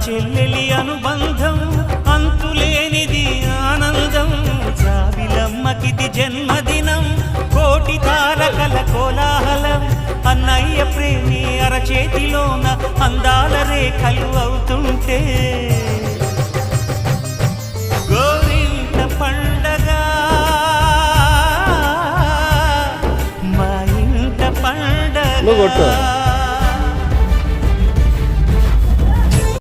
చెల్లెలి అనుబంధం అంతులేనిది ఆనందం. జాబిలమ్మకిది జన్మదినం, కోటి తారకల కోలాహలం. అన్నయ్య ప్రేమి అరచేతిలోన అందాల రేఖలు అవుతుంటే గోరింట పండగ మా ఇంట పండగ.